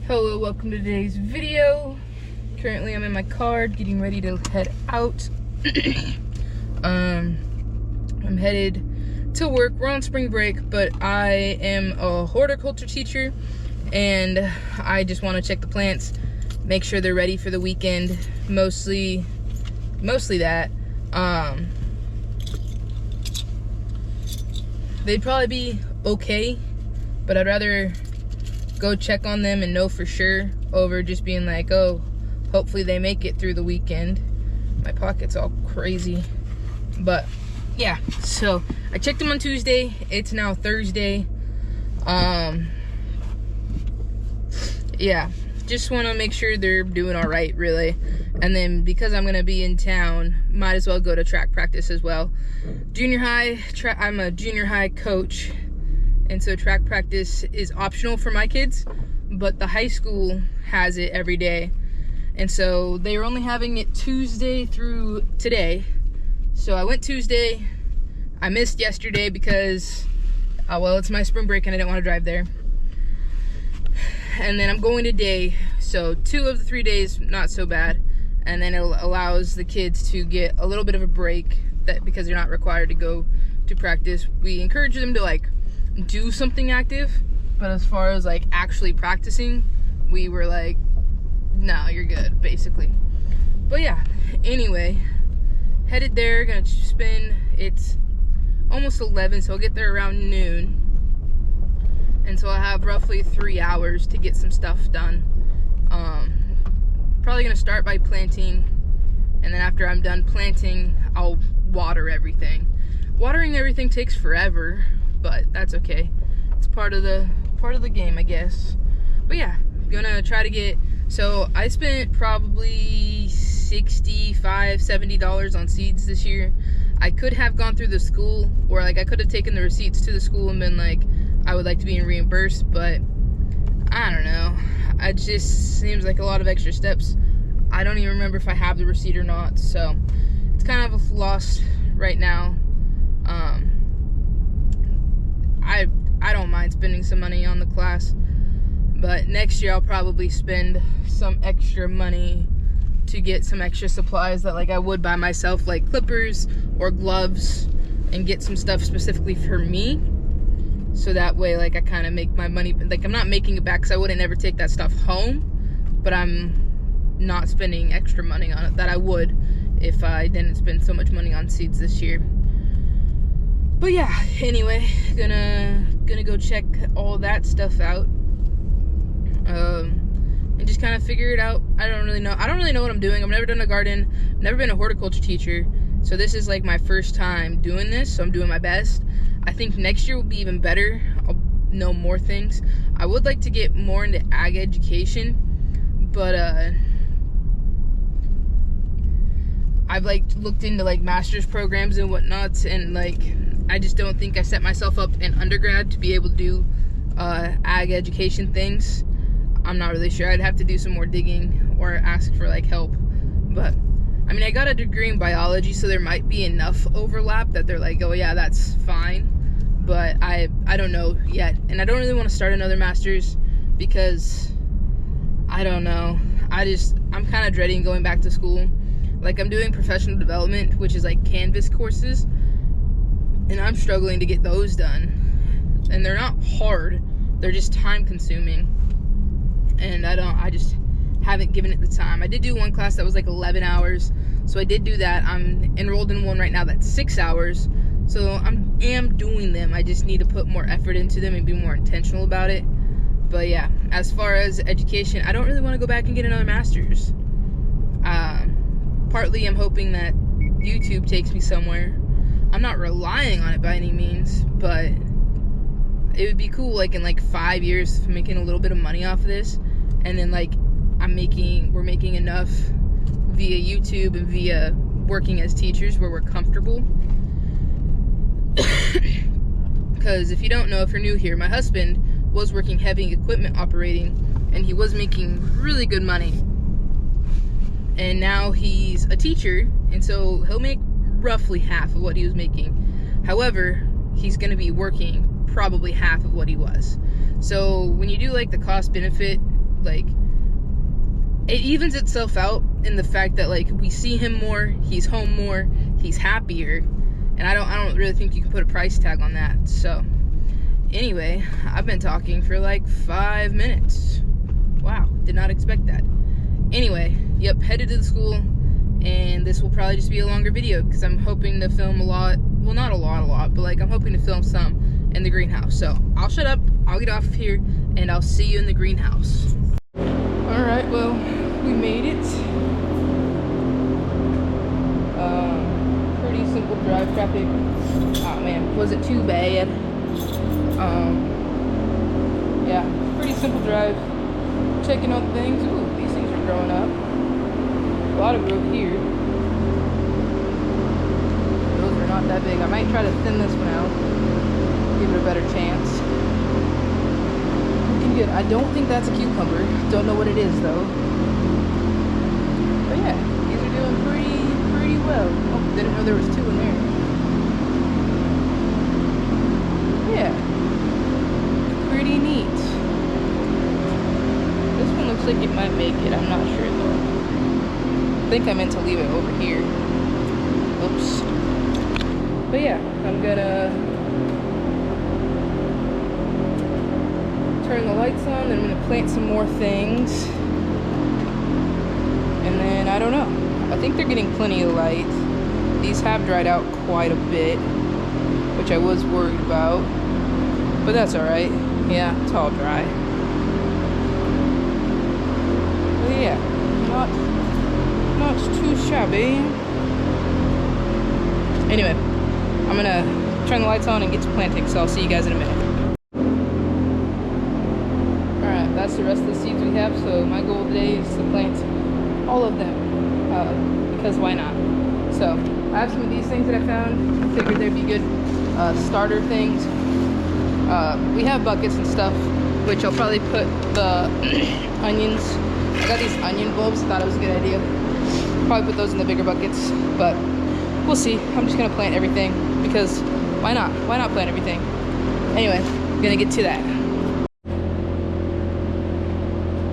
Hello, welcome to today's video. Currently I'm in my car getting ready to head out. I'm headed to work. We're on spring break, but I am a horticulture teacher and I just want to check the plants, make sure they're ready for the weekend. Mostly that. They'd probably be okay, but I'd rather go check on them and know for sure over just being like, oh, hopefully they make it through the weekend. My pocket's all crazy. But yeah, so I checked them on Tuesday. It's now Thursday. Yeah, just want to make sure they're doing all right, really. And then because I'm gonna be in town, might as well go to track practice as well. Junior high, I'm a junior high coach, and so track practice is optional for my kids, but the high school has it every day. And so they were only having it Tuesday through today. So I went Tuesday. I missed yesterday because, well, it's my spring break and I didn't want to drive there. And then I'm going today. So 2 of the 3 days, not so bad. And then it allows the kids to get a little bit of a break because they're not required to go to practice. We encourage them to do something active, but as far as actually practicing, we were like, no, you're good, basically. But yeah, anyway, headed there, gonna spend, it's almost 11, so I'll get there around noon. And so I'll have roughly 3 hours to get some stuff done. Probably gonna start by planting, and then after I'm done planting, I'll water everything. Watering everything takes forever, but that's okay. It's part of the game, I guess. But yeah, gonna try to get, so I spent probably $65-70 on seeds this year. I could have gone through the school, or I could have taken the receipts to the school and been like, I would like to be reimbursed, but I don't know. It just seems like a lot of extra steps. I don't even remember if I have the receipt or not, so it's kind of lost right now. I don't mind spending some money on the class, but next year I'll probably spend some extra money to get some extra supplies that I would by myself, like clippers or gloves, and get some stuff specifically for me, so that way I kind of make my money, I'm not making it back because I wouldn't ever take that stuff home, but I'm not spending extra money on it that I would if I didn't spend so much money on seeds this year. But yeah, anyway, gonna go check all that stuff out, and just kind of figure it out. I don't really know what I'm doing. I've never done a garden, never been a horticulture teacher, so this is my first time doing this, so I'm doing my best. I think next year will be even better. I'll know more things. I would like to get more into ag education, but I've looked into master's programs and whatnot, and I just don't think I set myself up in undergrad to be able to do ag education things. I'm not really sure. I'd have to do some more digging or ask for help. But I mean, I got a degree in biology, so there might be enough overlap that they're oh yeah, that's fine. But I don't know yet, and I don't really want to start another master's because I don't know. I'm kind of dreading going back to school. I'm doing professional development, which is Canvas courses, and I'm struggling to get those done. And they're not hard, they're just time consuming. And I just haven't given it the time. I did do one class that was 11 hours, so I did do that. I'm enrolled in one right now that's 6 hours, so I am doing them. I just need to put more effort into them and be more intentional about it. But yeah, as far as education, I don't really want to go back and get another master's. Partly I'm hoping that YouTube takes me somewhere. I'm not relying on it by any means, but it would be cool in 5 years for making a little bit of money off of this, and then we're making enough via YouTube and via working as teachers where we're comfortable. Because if you don't know, if you're new here, my husband was working heavy equipment operating, and he was making really good money. And now he's a teacher, and so he'll make roughly half of what he was making. However, he's going to be working probably half of what he was. So when you do the cost benefit like, it evens itself out in the fact that, like, we see him more, he's home more, he's happier, and I don't really think you can put a price tag on that. So anyway, I've been talking for like 5 minutes. Wow, did not expect that. Anyway, yep, headed to the school, and this will probably just be a longer video because I'm hoping to film a lot. Well, not a lot, but like I'm hoping to film some in the greenhouse. So I'll shut up, I'll get off here, and I'll see you in the greenhouse. All right, well, we made it. Pretty simple drive traffic. Oh man, wasn't too bad. Yeah, pretty simple drive. Checking out things. Ooh, these things are growing up. A lot of growth here. Those are not that big. I might try to thin this one out. Give it a better chance. Looking good. I don't think that's a cucumber. Don't know what it is though. But yeah, these are doing pretty well. Oh, didn't know there was 2 in there. Yeah. Pretty neat. This one looks like it might make it. I'm not sure though. I think I meant to leave it over here. Oops. But yeah, I'm gonna turn the lights on, and I'm gonna plant some more things. And then, I don't know. I think they're getting plenty of light. These have dried out quite a bit, which I was worried about. But that's alright. Yeah, it's all dry. But yeah, not too shabby. Anyway, I'm gonna turn the lights on and get to planting, so I'll see you guys in a minute. Alright, that's the rest of the seeds we have, so my goal today is to plant all of them, because why not? So, I have some of these things that I found. I figured they'd be good starter things. We have buckets and stuff, which I'll probably put the onions. I got these onion bulbs, thought it was a good idea. Probably put those in the bigger buckets, but we'll see. I'm just gonna plant everything because why not? Why not plant everything? Anyway, I'm gonna get to that.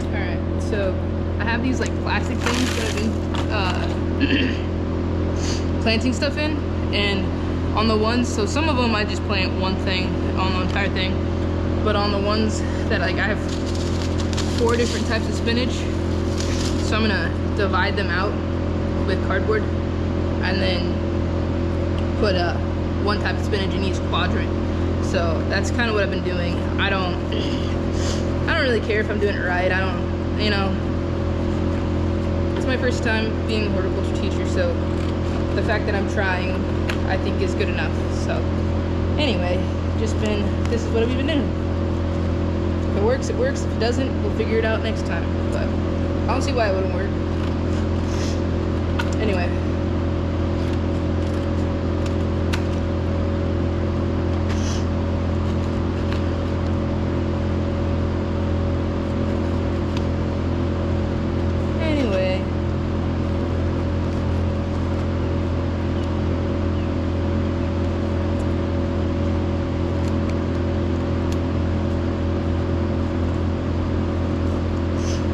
Alright, so I have these like plastic things that I've been planting stuff in, and on the ones, so some of them I just plant one thing on the entire thing, but on the ones that like I have 4 different types of spinach, so I'm gonna divide them out with cardboard and then put one type of spinach in each quadrant. So that's kind of what I've been doing. I don't really care if I'm doing it right. I don't, you know, it's my first time being a horticulture teacher, so the fact that I'm trying, I think, is good enough. So anyway, this is what we've been doing. If it works, it works. If it doesn't, we'll figure it out next time. But I don't see why it wouldn't work. Anyway.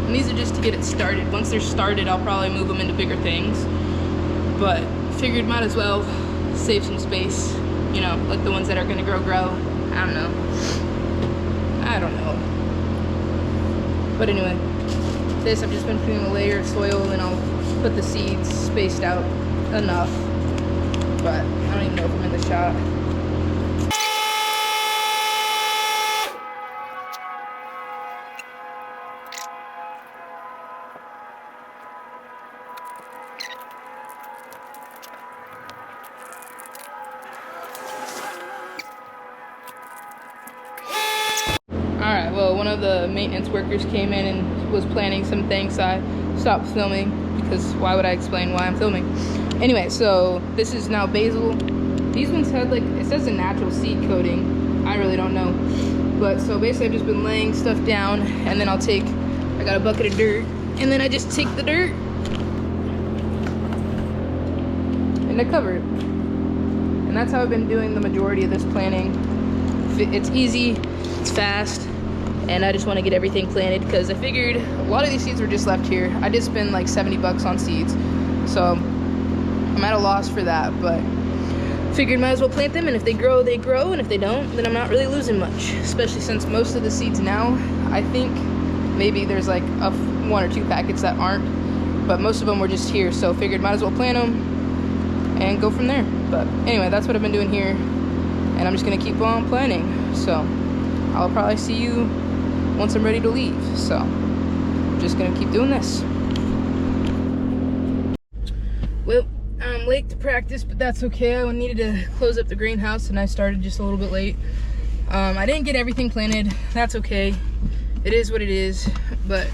And these are just to get it started. Once they're started, I'll probably move them into bigger things. But figured might as well save some space, you know, like the ones that are gonna grow. I don't know. But anyway, this I've just been putting a layer of soil, and I'll put the seeds spaced out enough. But I don't even know if I'm in the shot. Alright, well, one of the maintenance workers came in and was planting some things, so I stopped filming because why would I explain why I'm filming? Anyway, so this is now basil. These ones had, like, it says a natural seed coating. I really don't know. But so basically I've just been laying stuff down, and then I got a bucket of dirt, and then I just take the dirt and I cover it. And that's how I've been doing the majority of this planting. It's easy, it's fast, and I just want to get everything planted because I figured a lot of these seeds were just left here. I did spend like 70 bucks on seeds, so I'm at a loss for that, but figured might as well plant them, and if they grow, they grow, and if they don't, then I'm not really losing much, especially since most of the seeds now, I think maybe there's like one or two packets that aren't, but most of them were just here, so figured might as well plant them and go from there. But anyway, that's what I've been doing here, and I'm just gonna keep on planting. So I'll probably see you once I'm ready to leave, so I'm just gonna keep doing this. Well, I'm late to practice, but that's okay. I needed to close up the greenhouse and I started just a little bit late. I didn't get everything planted. That's okay. It is what it is, but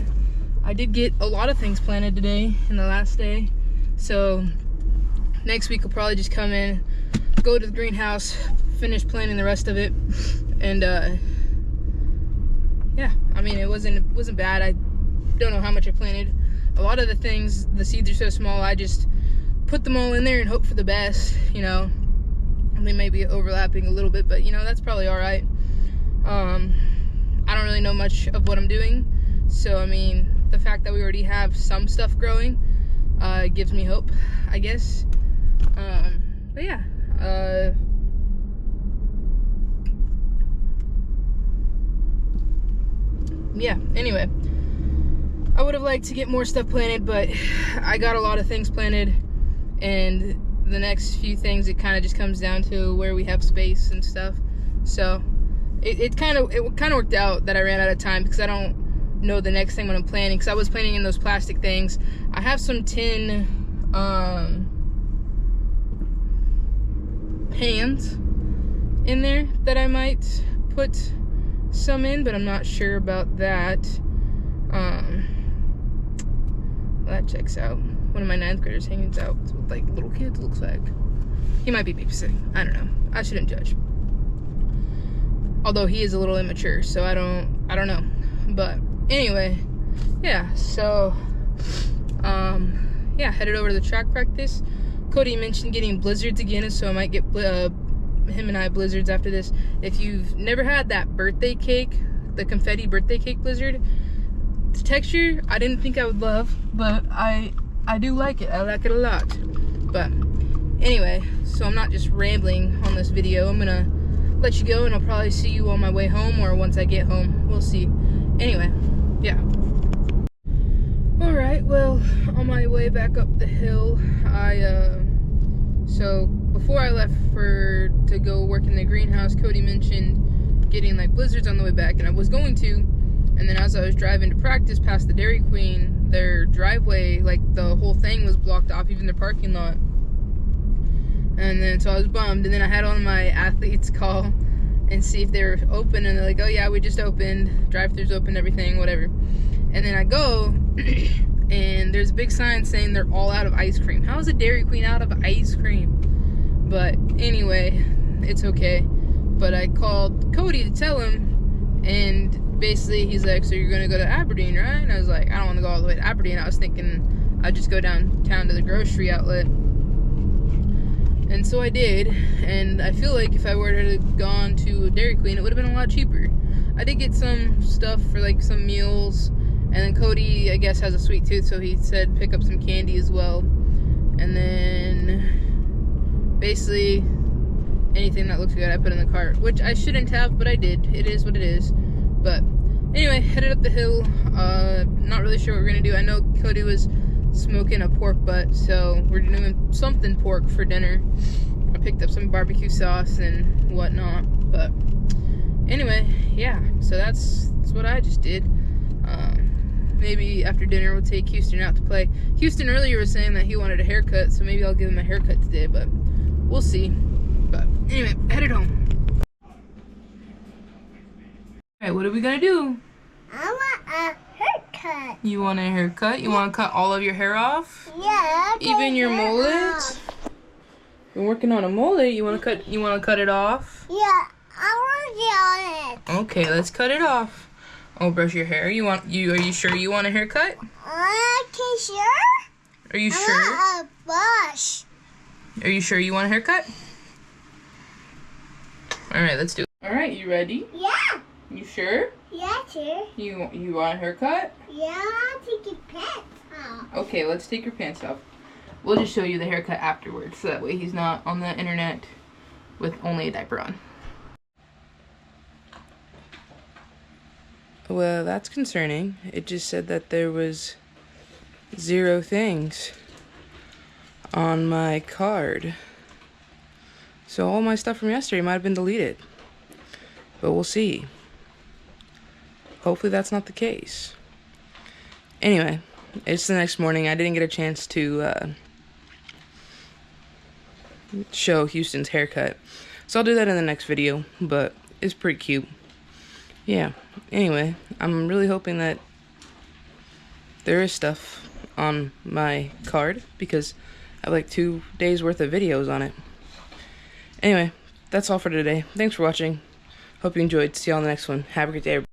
I did get a lot of things planted today in the last day. So next week I'll probably just come in, go to the greenhouse, finish planting the rest of it, and yeah, I mean, it wasn't bad. I don't know how much I planted. A lot of the things, the seeds are so small, I just put them all in there and hope for the best, you know. They may be overlapping a little bit, but you know, that's probably all right. I don't really know much of what I'm doing, so I mean, the fact that we already have some stuff growing gives me hope, I guess. But yeah, yeah, anyway, I would have liked to get more stuff planted, but I got a lot of things planted, and the next few things, it kind of just comes down to where we have space and stuff. So it kind of worked out that I ran out of time, because I don't know the next thing when I'm planting, because I was planting in those plastic things. I have some tin pans in there that I might put some in, but I'm not sure about that. Well, that checks out. One of my 9th graders hangs out with like little kids, looks like. He might be babysitting. I don't know. I shouldn't judge. Although he is a little immature, so I don't know. But anyway, yeah, so yeah, headed over to the track practice. Cody mentioned getting blizzards again, so I might get him and I blizzards after this. If you've never had that birthday cake, the confetti birthday cake blizzard, the texture I didn't think I would love, but I do like it. I like it a lot. But anyway, so I'm not just rambling on this video. I'm gonna let you go, and I'll probably see you on my way home, or once I get home. We'll see. Anyway, yeah. Alright, well, on my way back up the hill, so before I left to go work in the greenhouse, Cody mentioned getting like blizzards on the way back, and I was going to, and then as I was driving to practice past the Dairy Queen, their driveway, like the whole thing was blocked off, even their parking lot. And then so I was bummed, and then I had on my athletes call and see if they were open, and they're like, oh yeah, we just opened, drive-thru's open, everything, whatever. And then I go and there's a big sign saying they're all out of ice cream. How is a Dairy Queen out of ice cream? But anyway, it's okay. But I called Cody to tell him, and basically he's like, so you're gonna go to Aberdeen, right? And I was like, I don't want to go all the way to Aberdeen. I was thinking I'd just go downtown to the grocery outlet. And so I did, and I feel like if I were to have gone to Dairy Queen, it would have been a lot cheaper. I did get some stuff for like some meals, and then Cody, I guess, has a sweet tooth, so he said pick up some candy as well. And then basically anything that looks good I put in the cart, which I shouldn't have, but I did. It is what it is. But anyway, headed up the hill. Not really sure what we're gonna do. I know Cody was smoking a pork butt, so we're doing something pork for dinner. I picked up some barbecue sauce and whatnot, but anyway, yeah, so that's what I just did. Maybe after dinner we'll take Houston out to play. Houston earlier was saying that he wanted a haircut, so maybe I'll give him a haircut today, but we'll see. But anyway, headed home. Alright, what are we gonna do? I want a haircut. You want a haircut? You want to cut all of your hair off? Yeah. Even your mullet? You're working on a mullet. You want to cut it off? Yeah, I want to get on it. Okay, let's cut it off. Oh, brush your hair. Are you sure you want a haircut? Okay, sure? Are you I sure? want a brush. Are you sure you want a haircut? All right, let's do it. All right, you ready? Yeah. You sure? Yeah, sure. You want a haircut? Yeah, take your pants off. Okay, let's take your pants off. We'll just show you the haircut afterwards, so that way he's not on the internet with only a diaper on. Well, that's concerning. It just said that there was 0 things on my card. So all my stuff from yesterday might have been deleted. But we'll see. Hopefully that's not the case. Anyway, it's the next morning. I didn't get a chance to show Houston's haircut. So I'll do that in the next video, but it's pretty cute. Yeah, anyway, I'm really hoping that there is stuff on my card because I have like 2 days worth of videos on it. Anyway, that's all for today. Thanks for watching. Hope you enjoyed. See you all in the next one. Have a great day, everybody.